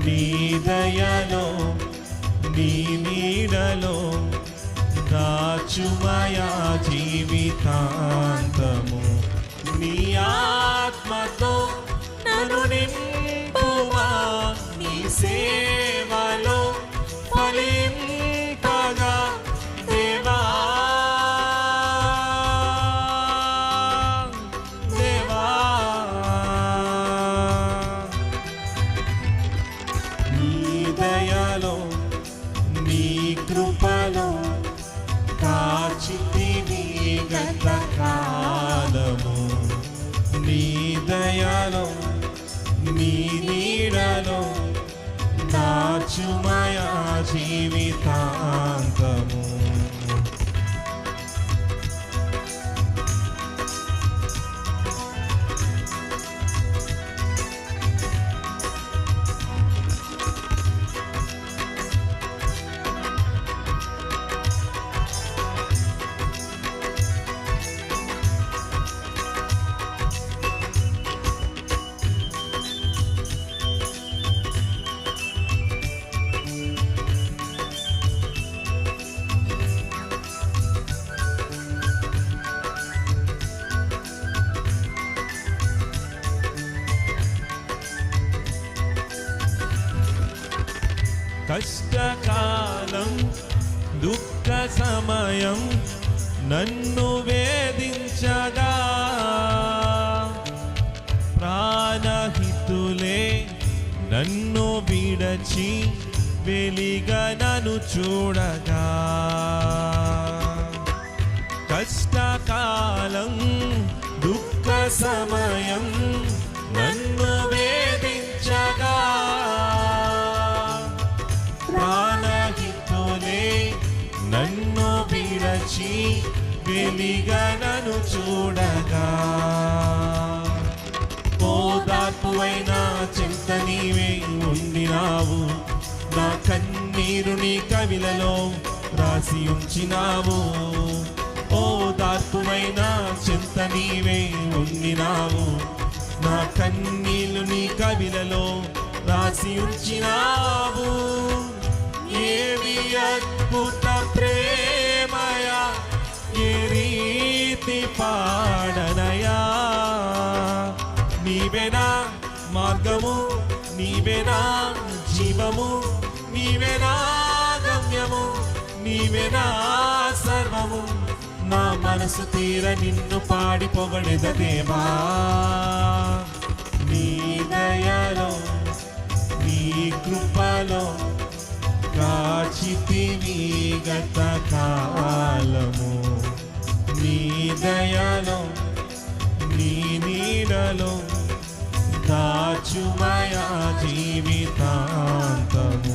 నీ దయలో నీ నీడలో దాచుమయా జీవితాంతము. నీ ఆత్మతో నన్ను నింపుమా, నీ సేవలో ఫలింపగా దేవా దేవా. నీ దయలో నీ కృపలో కాచితివి గత కాలము. నీ దయలో నీ నీడలో దాచుమయా జీవితాంతము. కష్టకాలం దుఃఖ సమయం నన్ను వేధించగా ప్రాణహితులే నన్ను విడచి వెలిగనను చూడగా. కష్టకాలం దుఃఖ సమయం నన్ను వేధించగా ప్రాణహితులే నన్ను విడచి వెలిగనను చూడగా. ఓదార్పువైన చింత నీవే ఉండినావు, నా కన్నీరు నీ కవిలలో రాసి ఉంచినావు. ఓదార్పువైన చింత నీవే ఉండినావు, నా కన్నీళ్ళు నీ కవిలలో రాసి ఉంచినావు. ఏమి అద్భుత ప్రేమయా, ఏ రీతి పాడనయా. నీవేనా మార్గము, నీవేనా జీవము, నీవేనా గమ్యము, నీవేనా సర్వము. నా మనసు తీర నిన్ను పాడి పొగడెద దేవా. నీ దయలో నీ కృపలో కాచితివి గత కాలము. నీ దయలో నీ నీడలో దాచుమయా జీవితాంతము.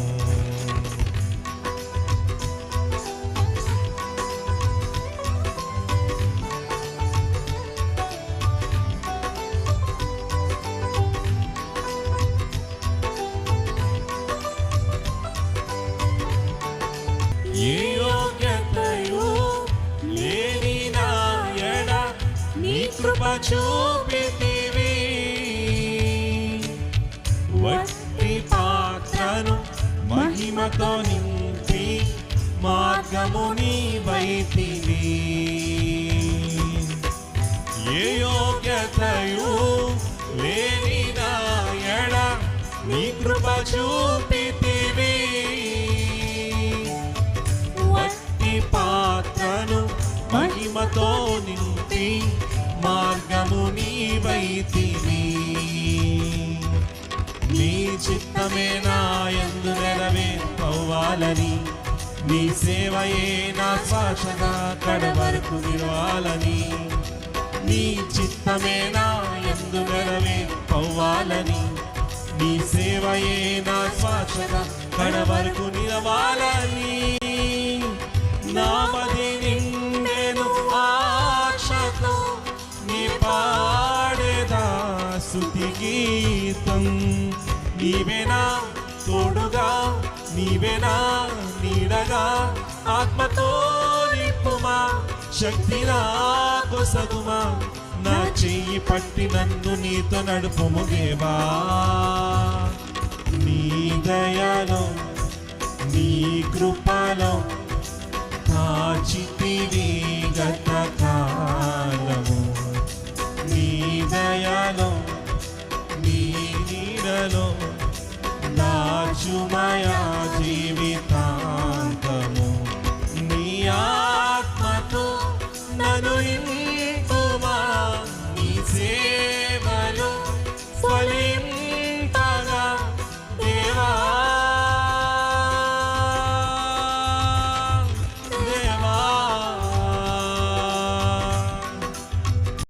ఏ యోగ్యతయు లేని నా ఎడ నీ కృప చూపితివి. వట్టి పాత్రను మహిమతో నింపి మార్గము నీవైతివి. ఏ యోగ్యతయు లేని నా ఎడ నీ కృప చూపితివి. పాత్రను మహిమతో నింపి మార్గము నీవైతివి. నీ చిత్తమే నా యందు నెరవేర్పవ్వాలని, నీ సేవయే నా శ్వాసగా కడవరకు నిలవాలని. నీ చిత్తమే నా యందు నెరవేర్పవ్వాలని, నీ సేవయే నా శ్వాసగా కడవరకు నిలవాలని. నామది నిండెను ఆశతో నీ పాడేదా స్తుతి గీతం. నీవేనా తోడుగా, నీవేనా నీడగా, ఆత్మతో నింపుమా, శక్తి నాకు సగుమా. నా చెయ్యి పట్టి నన్ను నీతో నడుపుము దేవా. నీ కృపలో కాచితివి గత కాలము, నీ దయలో నీ నీడలో దాచుమయ